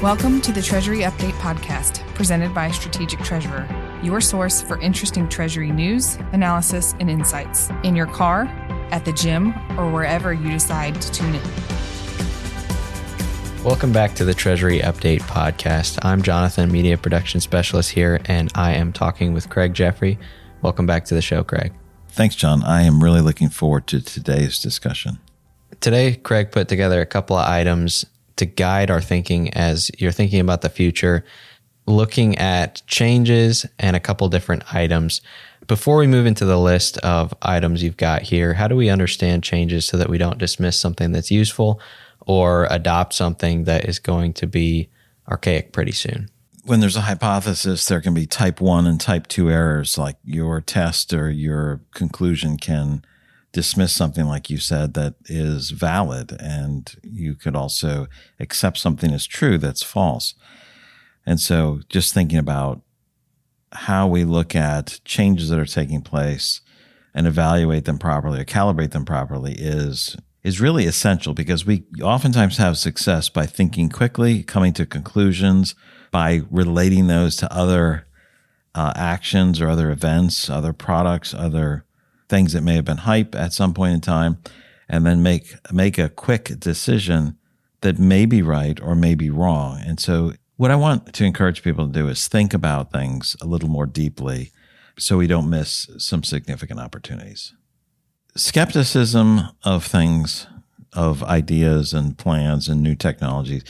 Welcome to the Treasury Update podcast, presented by Strategic Treasurer, your source for interesting Treasury news, analysis, and insights in your car, at the gym, or wherever you decide to tune in. Welcome back to the Treasury Update podcast. I'm Jonathan, Media Production Specialist here, and I am talking with Craig Jeffery. Welcome back to the show, Craig. Thanks, John. I am really looking forward to today's discussion. Today, Craig put together a couple of items to guide our thinking as you're thinking about the future, looking at changes and a couple different items. Before we move into the list of items you've got here, how do we understand changes so that we don't dismiss something that's useful or adopt something that is going to be archaic pretty soon? When there's a hypothesis, there can be type 1 and type 2 errors, like your test or your conclusion can dismiss something, like you said, that is valid, and you could also accept something as true that's false. And so just thinking about how we look at changes that are taking place and evaluate them properly or calibrate them properly is really essential, because we oftentimes have success by thinking quickly, coming to conclusions, by relating those to other actions or other events, other products, other things that may have been hype at some point in time, and then make a quick decision that may be right or may be wrong. And so what I want to encourage people to do is think about things a little more deeply so we don't miss some significant opportunities. Skepticism of things, of ideas and plans and new technologies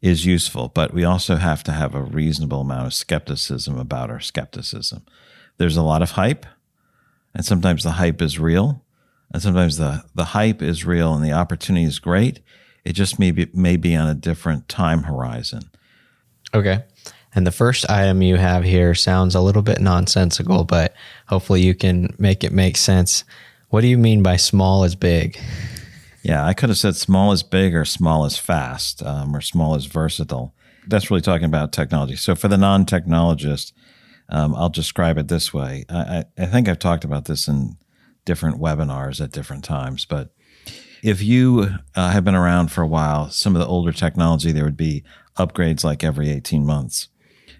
is useful, but we also have to have a reasonable amount of skepticism about our skepticism. There's a lot of hype, and sometimes the hype is real, and sometimes the hype is real and the opportunity is great. It just may be on a different time horizon. Okay. And the first item you have here sounds a little bit nonsensical, but hopefully you can make it make sense. What do you mean by small is big? Yeah, I could have said small is big or small is fast or small is versatile. That's really talking about technology. So for the non-technologist, I'll describe it this way. I think I've talked about this in different webinars at different times, but if you have been around for a while, some of the older technology, there would be upgrades like every 18 months.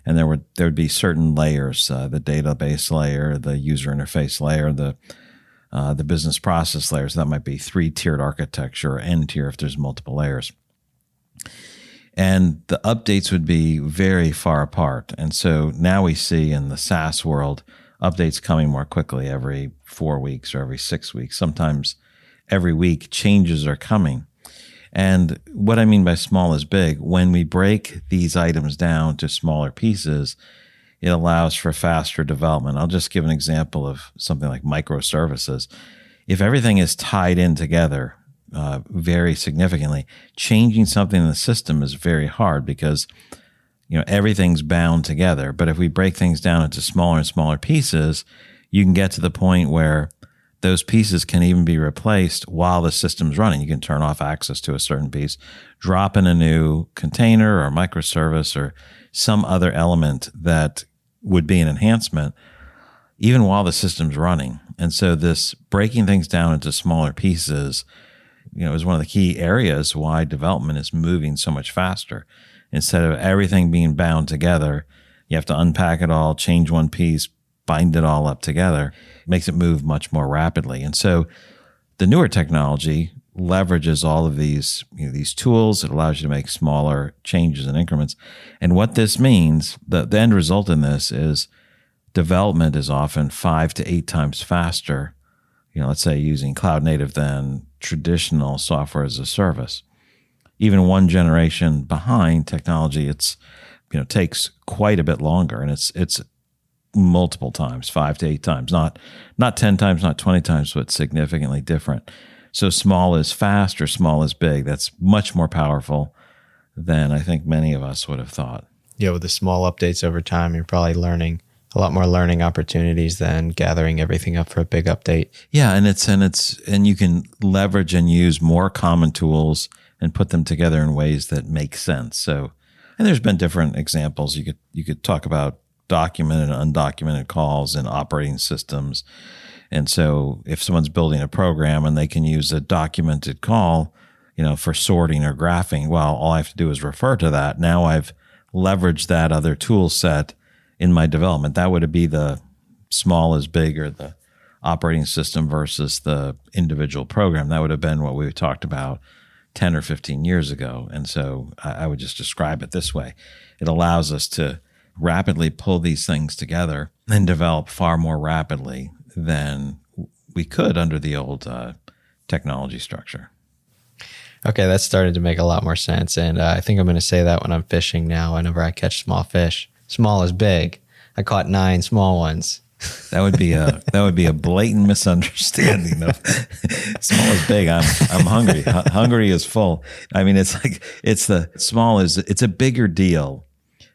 And there would be certain layers, the database layer, the user interface layer, the business process layers. That might be 3-tiered architecture or N-tier if there's multiple layers. And the updates would be very far apart. And so now we see in the SaaS world, updates coming more quickly every 4 weeks or every 6 weeks. Sometimes every week changes are coming. And what I mean by small is big, when we break these items down to smaller pieces, it allows for faster development. I'll just give an example of something like microservices. If everything is tied in together very significantly, changing something in the system is very hard because everything's bound together. But if we break things down into smaller and smaller pieces, you can get to the point where those pieces can even be replaced while the system's running. You can turn off access to a certain piece, drop in a new container or microservice or some other element that would be an enhancement, even while the system's running. And so this breaking things down into smaller pieces, is one of the key areas why development is moving so much faster. Instead of everything being bound together, you have to unpack it all, change one piece, bind it all up together. It makes it move much more rapidly. And so the newer technology leverages all of these tools. It allows you to make smaller changes and increments. And what this means, the end result in this is development is often 5 to 8 times faster, let's say using cloud native than traditional software as a service. Even one generation behind technology, it's takes quite a bit longer, and it's multiple times, 5 to 8 times, not 10 times, not 20 times, but significantly different. So small is fast or small is big. That's much more powerful than I think many of us would have thought. Yeah, with the small updates over time, you're probably learning a lot more learning opportunities than gathering everything up for a big update. Yeah, and you can leverage and use more common tools and put them together in ways that make sense. So, and there's been different examples. You could talk about documented and undocumented calls in operating systems. And so if someone's building a program and they can use a documented call, for sorting or graphing, well, all I have to do is refer to that. Now I've leverage that other tool set in my development. That would be the small is big, or the operating system versus the individual program. That would have been what we talked about 10 or 15 years ago. And so I would just describe it this way. It allows us to rapidly pull these things together and develop far more rapidly than we could under the old technology structure. Okay, that's starting to make a lot more sense. And I think I'm going to say that when I'm fishing now, whenever I catch small fish. Small is big. I caught 9 small ones. That would be a blatant misunderstanding of small is big. I'm hungry. Hungry is full. I mean, it's a bigger deal.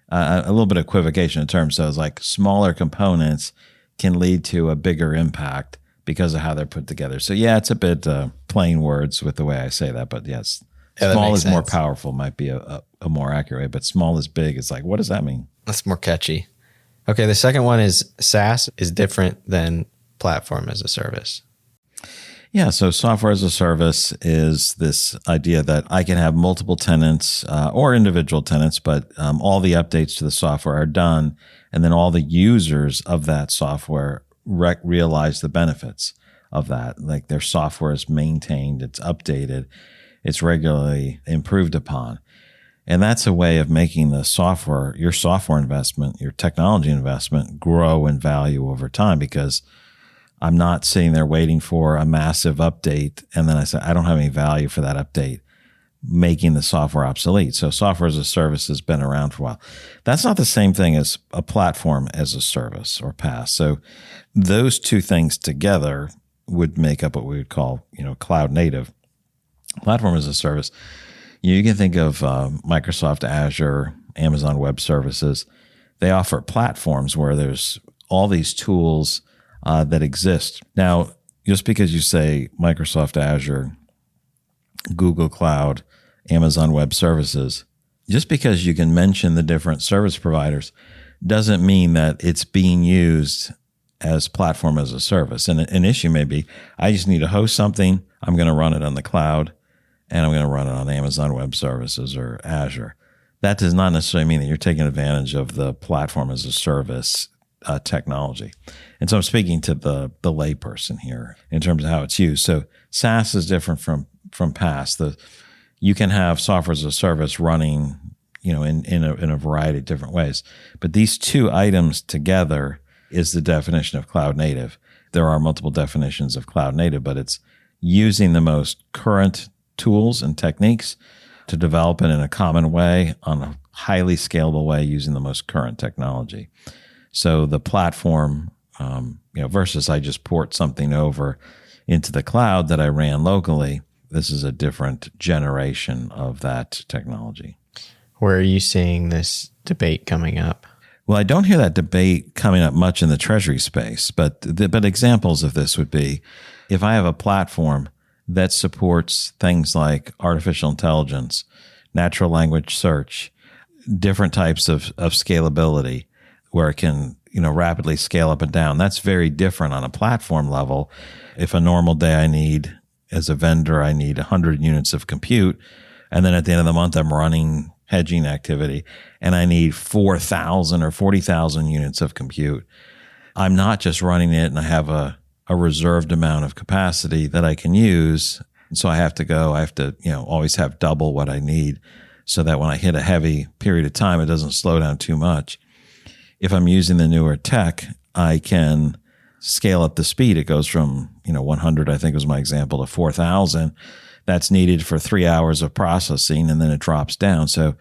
A little bit of equivocation in terms of like smaller components can lead to a bigger impact because of how they're put together. So yeah, it's a bit plain words with the way I say that, but yes, small is more powerful might be a more accurate way, but small is big. It's like, what does that mean? That's more catchy. Okay, the second one is SaaS is different than platform as a service. Yeah, so software as a service is this idea that I can have multiple tenants or individual tenants, but all the updates to the software are done, and then all the users of that software realize the benefits of that. Like their software is maintained, it's updated, it's regularly improved upon. And that's a way of making the software, your software investment, your technology investment grow in value over time, because I'm not sitting there waiting for a massive update. And then I say, I don't have any value for that update, making the software obsolete. So software as a service has been around for a while. That's not the same thing as a platform as a service or PaaS. So those two things together would make up what we would call, cloud native. Platform as a service. You can think of Microsoft Azure, Amazon Web Services. They offer platforms where there's all these tools that exist. Now, just because you say Microsoft Azure, Google Cloud, Amazon Web Services, just because you can mention the different service providers doesn't mean that it's being used as platform as a service. And an issue may be, I just need to host something, I'm going to run it on the cloud, and I'm going to run it on Amazon Web Services or Azure. That does not necessarily mean that you're taking advantage of the platform as a service technology. And so I'm speaking to the layperson here in terms of how it's used. So SaaS is different from PaaS. You can have software as a service running, in a variety of different ways. But these two items together is the definition of cloud native. There are multiple definitions of cloud native, but it's using the most current tools and techniques to develop it in a common way on a highly scalable way using the most current technology. So the platform, versus I just port something over into the cloud that I ran locally, this is a different generation of that technology. Where are you seeing this debate coming up? Well, I don't hear that debate coming up much in the treasury space, but examples of this would be if I have a platform that supports things like artificial intelligence, natural language search, different types of scalability where it can, rapidly scale up and down. That's very different on a platform level. If a normal day as a vendor, I need 100 units of compute, and then at the end of the month, I'm running hedging activity and I need 4,000 or 40,000 units of compute. I'm not just running it and I have a reserved amount of capacity that I can use. And so I have to, always have double what I need so that when I hit a heavy period of time, it doesn't slow down too much. If I'm using the newer tech, I can scale up the speed. It goes from, 100, I think was my example, to 4,000. That's needed for 3 hours of processing, and then it drops down. So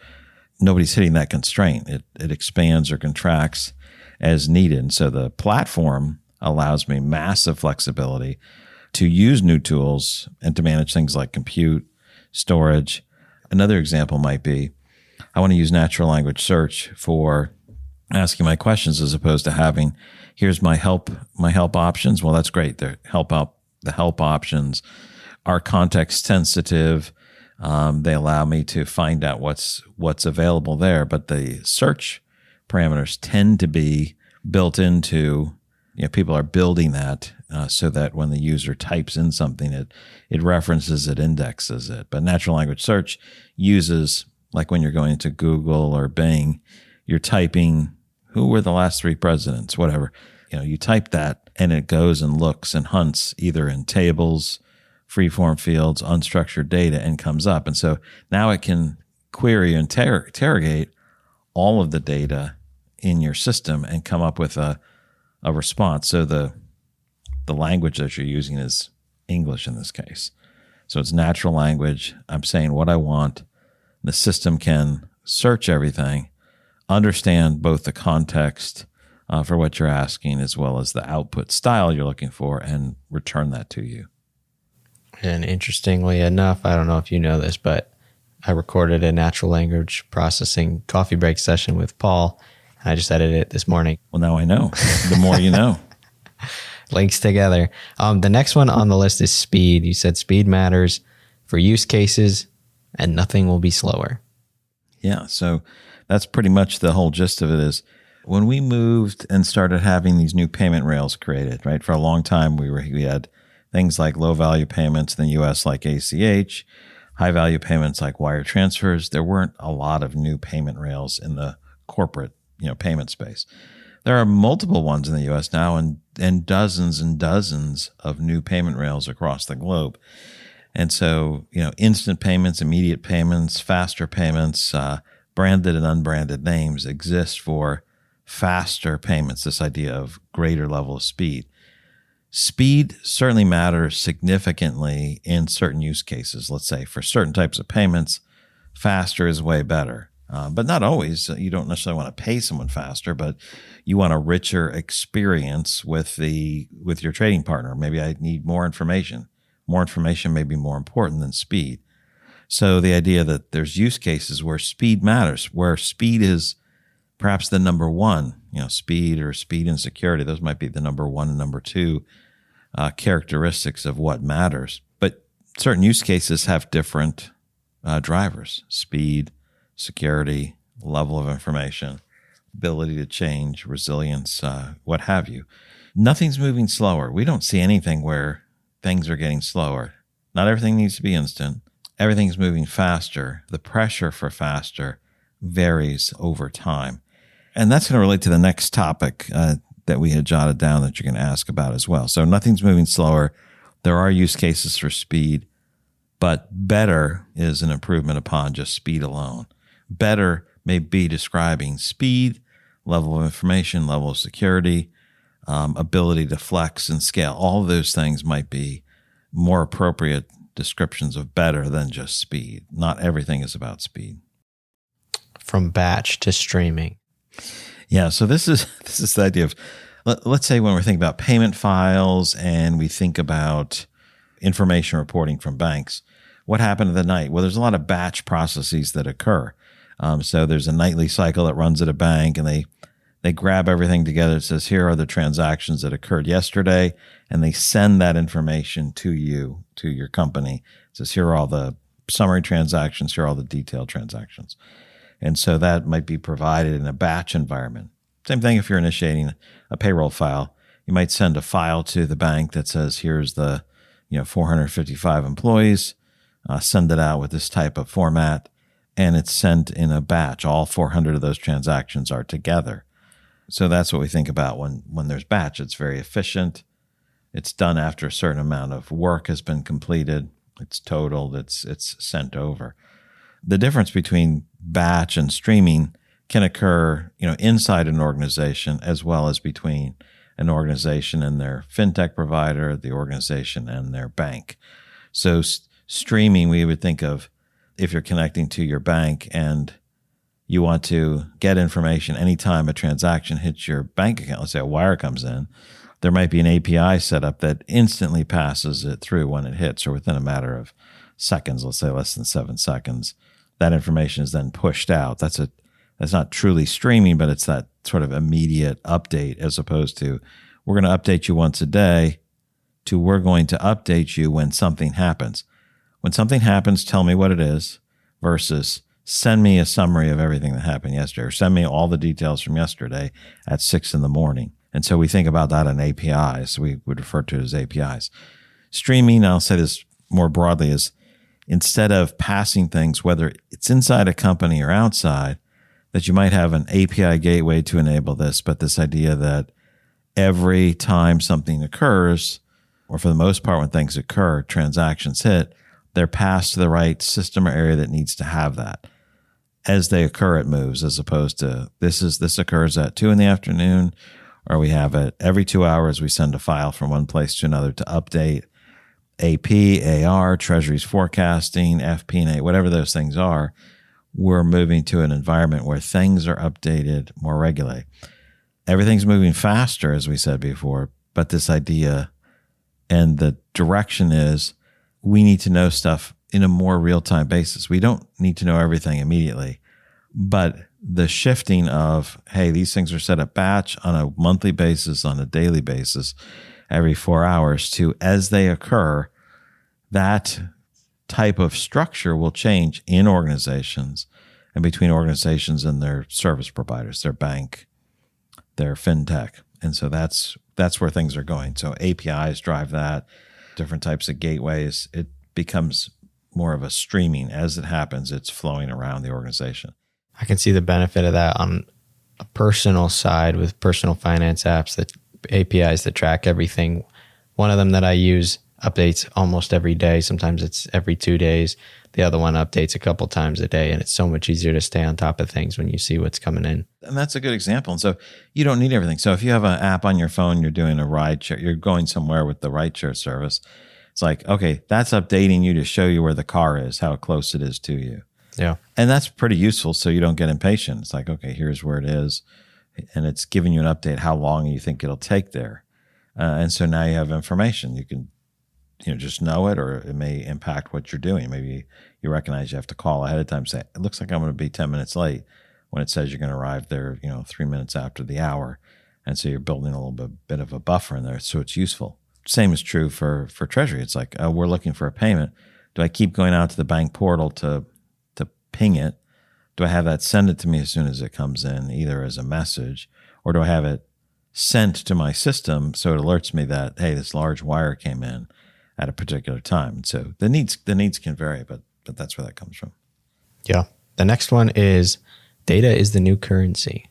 nobody's hitting that constraint. It expands or contracts as needed. And so the platform allows me massive flexibility to use new tools and to manage things like compute, storage. Another example might be, I want to use natural language search for asking my questions as opposed to having, here's my help options. Well, that's great. The help options are context sensitive. They allow me to find out what's available there, but the search parameters tend to be built into, people are building that so that when the user types in something, it references it, indexes it. But natural language search uses like when you're going to Google or Bing, you're typing, who were the last 3 presidents, whatever. You type that and it goes and looks and hunts either in tables, free-form fields, unstructured data, and comes up. And so now it can query and interrogate all of the data in your system and come up with a response. So the language that you're using is English in this case. So it's natural language. I'm saying what I want. The system can search everything, understand both the context for what you're asking as well as the output style you're looking for, and return that to you. And interestingly enough, I don't know if you know this, but I recorded a natural language processing coffee break session with Paul. I just edited it this morning. Well, now I know. The more you know. Links together. The next one on the list is speed. You said speed matters for use cases and nothing will be slower. Yeah, so that's pretty much the whole gist of it is when we moved and started having these new payment rails created, right? For a long time, we had things like low-value payments in the U.S. like ACH, high-value payments like wire transfers. There weren't a lot of new payment rails in the corporate payment space. There are multiple ones in the U.S. now and dozens of new payment rails across the globe. And so, instant payments, immediate payments, faster payments, branded and unbranded names exist for faster payments, this idea of greater level of speed. Speed certainly matters significantly in certain use cases. Let's say for certain types of payments, faster is way better. But not always. You don't necessarily want to pay someone faster, but you want a richer experience with your trading partner. Maybe I need more information. More information may be more important than speed. So the idea that there's use cases where speed matters, where speed is perhaps the number one, speed or speed and security, those might be the number one and number two characteristics of what matters. But certain use cases have different drivers: speed, security, level of information, ability to change, resilience, what have you. Nothing's moving slower. We don't see anything where things are getting slower. Not everything needs to be instant. Everything's moving faster. The pressure for faster varies over time. And that's going to relate to the next topic that we had jotted down that you're going to ask about as well. So nothing's moving slower. There are use cases for speed, but better is an improvement upon just speed alone. Better may be describing speed, level of information, level of security, ability to flex and scale. All of those things might be more appropriate descriptions of better than just speed. Not everything is about speed. From batch to streaming. Yeah, so this is the idea of, let's say when we're thinking about payment files and we think about information reporting from banks, what happened in the night? Well, there's a lot of batch processes that occur. So there's a nightly cycle that runs at a bank, and they grab everything together. It says, here are the transactions that occurred yesterday, and they send that information to you, to your company. It says, here are all the summary transactions, here are all the detailed transactions. And so that might be provided in a batch environment. Same thing if you're initiating a payroll file. You might send a file to the bank that says, here's the 455 employees, send it out with this type of format, and it's sent in a batch. All 400 of those transactions are together. So that's what we think about when there's batch. It's very efficient. It's done after a certain amount of work has been completed. It's totaled. It's sent over. The difference between batch and streaming can occur, inside an organization as well as between an organization and their fintech provider, the organization and their bank. So streaming, we would think of if you're connecting to your bank and you want to get information anytime a transaction hits your bank account. Let's say a wire comes in, there might be an API set up that instantly passes it through when it hits, or within a matter of seconds, let's say less than 7 seconds. That information is then pushed out. That's not truly streaming, but it's that sort of immediate update, as opposed to we're going to update you once a day to we're going to update you when something happens. When something happens, tell me what it is, versus send me a summary of everything that happened yesterday, or send me all the details from yesterday at 6 a.m. And so we think about that in APIs. We would refer to it as APIs. Streaming, I'll say this more broadly, is instead of passing things, whether it's inside a company or outside, that you might have an API gateway to enable this, but this idea that every time something occurs, or for the most part when things occur, transactions hit, they're passed to the right system or area that needs to have that. As they occur, it moves, as opposed to this occurs at 2 p.m, or we have it every 2 hours. We send a file from one place to another to update AP, AR, Treasuries forecasting, FP&A, whatever those things are. We're moving to an environment where things are updated more regularly. Everything's moving faster, as we said before, but this idea and the direction is we need to know stuff in a more real-time basis. We don't need to know everything immediately, but the shifting of, hey, these things are set up batch on a monthly basis, on a daily basis, every 4 hours, to as they occur, that type of structure will change in organizations and between organizations and their service providers, their bank, their fintech. And so that's where things are going. So APIs drive that, different types of gateways. It becomes more of a streaming. As it happens, it's flowing around the organization. I can see the benefit of that on a personal side with personal finance apps, that APIs that track everything. One of them that I use updates almost every day. Sometimes it's every 2 days. The other one updates a couple times a day, and it's so much easier to stay on top of things when you see what's coming in. And that's a good example. And so you don't need everything. So if you have an app on your phone, you're doing a ride share, you're going somewhere with the ride share service. It's like, okay, that's updating you to show you where the car is, how close it is to you. Yeah. And that's pretty useful so you don't get impatient. It's like, okay, here's where it is. And it's giving you an update, how long you think it'll take there. And so now you have information. You can just know it, or it may impact what you're doing. Maybe you recognize you have to call ahead of time, say, it looks like I'm going to be 10 minutes late, when it says you're going to arrive there, 3 minutes after the hour. And so you're building a little bit of a buffer in there. So it's useful. Same is true for Treasury. It's like, we're looking for a payment. Do I keep going out to the bank portal to ping it? Do I have that send it to me as soon as it comes in, either as a message, or do I have it sent to my system so it alerts me that, hey, this large wire came in at a particular time? So the needs can vary, but that's where that comes from. Yeah. The next one is data is the new currency.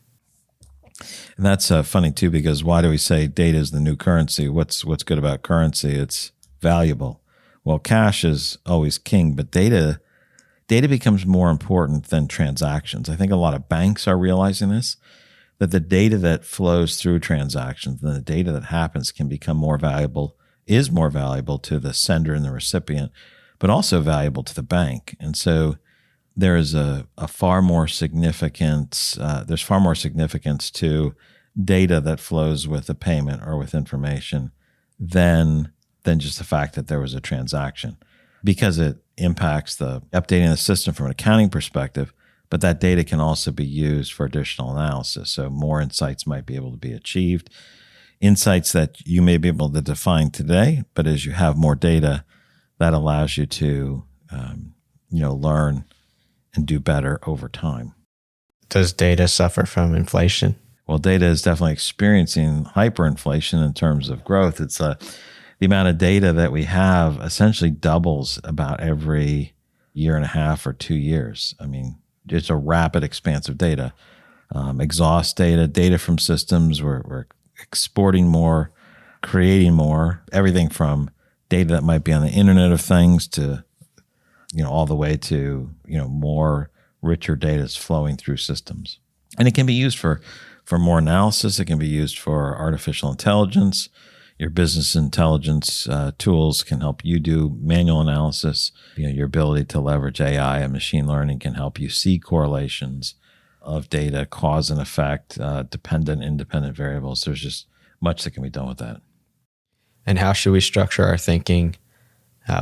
And that's funny too, because why do we say data is the new currency? What's good about currency? It's valuable. Well, cash is always king, but data becomes more important than transactions. I think a lot of banks are realizing this, that the data that flows through transactions and the data that happens can become more valuable, is more valuable to the sender and the recipient, but also valuable to the bank. And so there is a far more significance. There's far more significance to data that flows with a payment or with information than just the fact that there was a transaction, because it impacts the updating the system from an accounting perspective. But that data can also be used for additional analysis. So more insights might be able to be achieved. Insights that you may be able to define today, but as you have more data, that allows you to, learn and do better over time. Does data suffer from inflation? Well, data is definitely experiencing hyperinflation in terms of growth. It's the amount of data that we have essentially doubles about every year and a half or 2 years. I mean, it's a rapid expanse of data, exhaust data from systems. We're exporting more, creating more, everything from data that might be on the Internet of Things to, all the way to, more richer data is flowing through systems. And it can be used for more analysis. It can be used for artificial intelligence. Your business intelligence tools can help you do manual analysis. Your ability to leverage AI and machine learning can help you see correlations of data, cause and effect, dependent, independent variables. There's just much that can be done with that. And how should we structure our thinking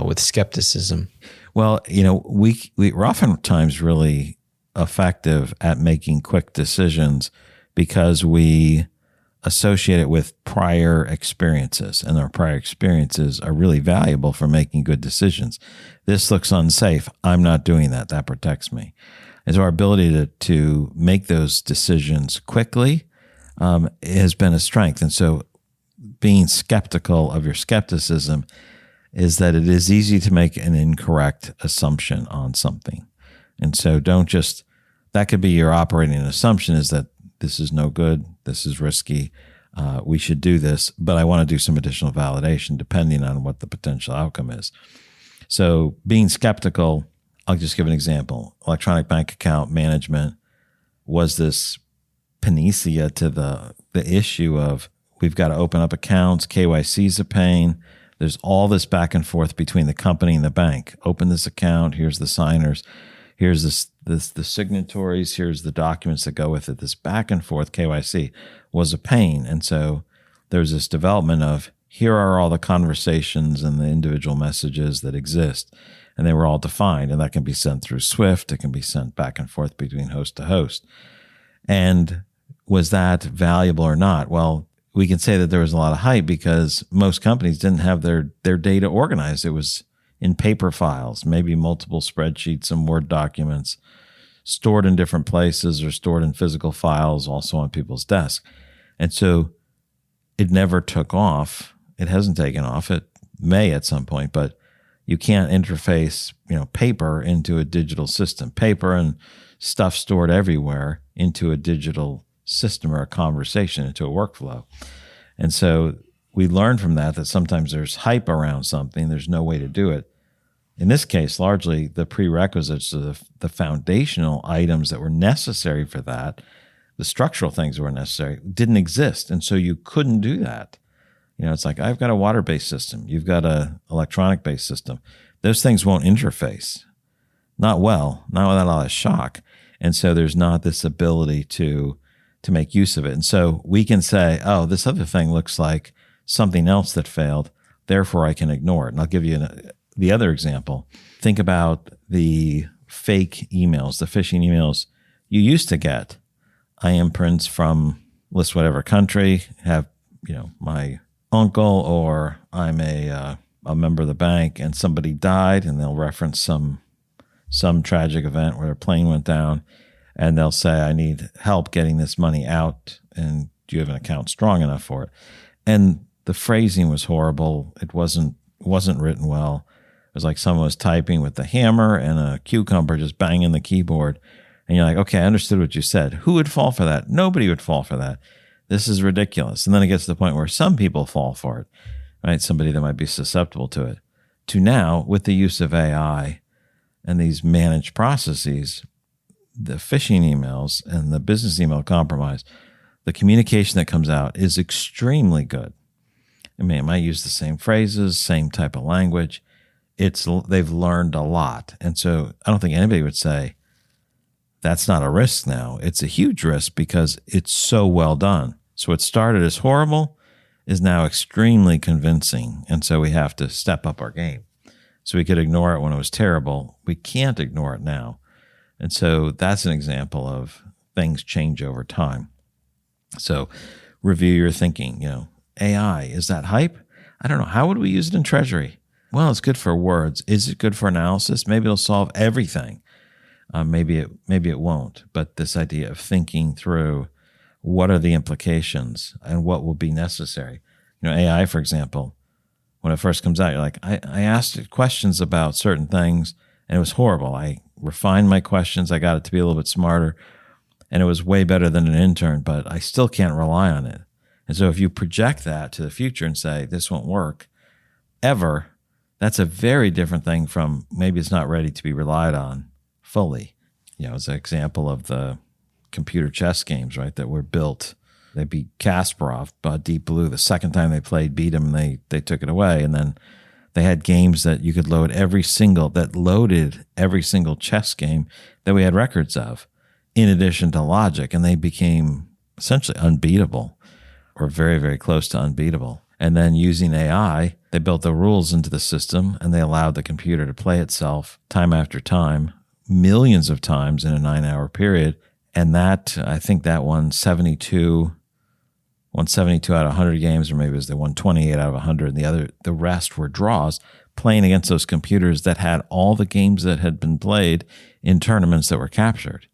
with skepticism? Well, we're oftentimes really effective at making quick decisions because we associate it with prior experiences, and our prior experiences are really valuable for making good decisions. This looks unsafe. I'm not doing that. That protects me. And so our ability to make those decisions quickly has been a strength. And so being skeptical of your skepticism is that it is easy to make an incorrect assumption on something. And so that could be your operating assumption, is that this is no good, this is risky, we should do this, but I want to do some additional validation depending on what the potential outcome is. So being skeptical, I'll just give an example. Electronic bank account management was this panacea to the issue of we've got to open up accounts, KYC's a pain. There's all this back and forth between the company and the bank. Open this account, here's the signers, here's the signatories, here's the documents that go with it. This back and forth KYC was a pain. And so there's this development of here are all the conversations and the individual messages that exist. And they were all defined. And that can be sent through Swift. It can be sent back and forth between host to host. And was that valuable or not? Well, we can say that there was a lot of hype because most companies didn't have their data organized. It was in paper files, maybe multiple spreadsheets and Word documents stored in different places or stored in physical files also on people's desks. And so it never took off. It hasn't taken off. It may at some point, but you can't interface, paper into a digital system, paper and stuff stored everywhere into a digital system or a conversation, into a workflow. And so we learned from that sometimes there's hype around something. There's no way to do it. In this case, largely the prerequisites of the foundational items that were necessary for that, the structural things that were necessary, didn't exist. And so you couldn't do that. It's like, I've got a water-based system. You've got an electronic-based system. Those things won't interface. Not well, not without a lot of shock. And so there's not this ability to make use of it. And so we can say, oh, this other thing looks like something else that failed, therefore I can ignore it. And I'll give you the other example. Think about the fake emails, the phishing emails you used to get. I am Prince from list whatever country, have, my uncle, or I'm a member of the bank and somebody died, and they'll reference some tragic event where their plane went down, and they'll say, I need help getting this money out, and do you have an account strong enough for it? And the phrasing was horrible. It wasn't written well. It was like someone was typing with a hammer and a cucumber just banging the keyboard. And you're like, okay, I understood what you said. Who would fall for that? Nobody would fall for that. This is ridiculous. And then it gets to the point where some people fall for it, right? Somebody that might be susceptible to it. To now, with the use of AI and these managed processes, the phishing emails and the business email compromise, the communication that comes out is extremely good. I mean, it might use the same phrases, same type of language. They've learned a lot. And so I don't think anybody would say that's not a risk now. It's a huge risk because it's so well done. So what started as horrible is now extremely convincing. And so we have to step up our game. So we could ignore it when it was terrible. We can't ignore it now. And so that's an example of things change over time. So review your thinking. AI, is that hype? I don't know. How would we use it in treasury? Well, it's good for words. Is it good for analysis? Maybe it'll solve everything. Maybe it won't. But this idea of thinking through what are the implications and what will be necessary. AI, for example, when it first comes out, you're like, I asked it questions about certain things and it was horrible. I refined my questions. I got it to be a little bit smarter and it was way better than an intern, but I still can't rely on it. And so if you project that to the future and say, this won't work ever, that's a very different thing from maybe it's not ready to be relied on fully. As an example of the computer chess games, right, that were built. They beat Kasparov, Deep Blue. The second time they played, beat him, they took it away. And then they had games that you could loaded every single chess game that we had records of, in addition to logic. And they became essentially unbeatable, or very, very close to unbeatable. And then using AI, they built the rules into the system and they allowed the computer to play itself time after time, millions of times in a 9-hour period. And I think that won 72 out of 100 games, or maybe it was they won 28 out of 100. And the rest were draws, playing against those computers that had all the games that had been played in tournaments that were captured.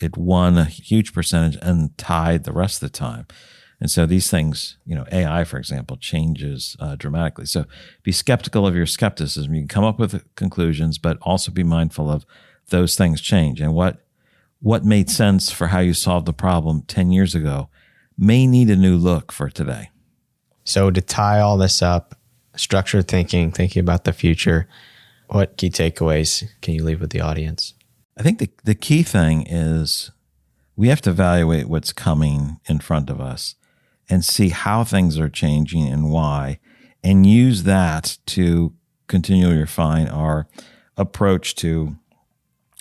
It won a huge percentage and tied the rest of the time. And so these things, AI, for example, changes dramatically. So be skeptical of your skepticism. You can come up with conclusions, but also be mindful of those things change. And what made sense for how you solved the problem 10 years ago may need a new look for today. So to tie all this up, structured thinking about the future, what key takeaways can you leave with the audience? I think the key thing is we have to evaluate what's coming in front of us and see how things are changing and why, and use that to continually refine our approach to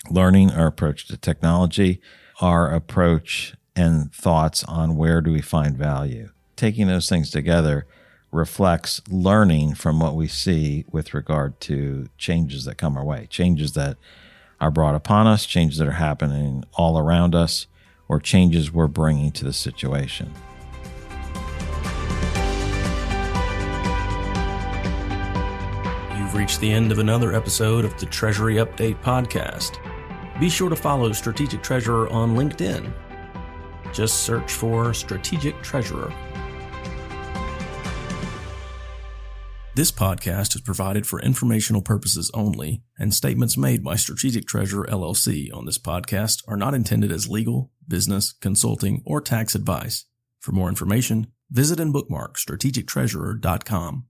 learning, our approach to technology, our approach and thoughts on where do we find value. Taking those things together reflects learning from what we see with regard to changes that come our way, changes that are brought upon us, changes that are happening all around us, or changes we're bringing to the situation. You've reached the end of another episode of the Treasury Update podcast. Be sure to follow Strategic Treasurer on LinkedIn. Just search for Strategic Treasurer. This podcast is provided for informational purposes only, and statements made by Strategic Treasurer LLC on this podcast are not intended as legal, business, consulting, or tax advice. For more information, visit and bookmark strategictreasurer.com.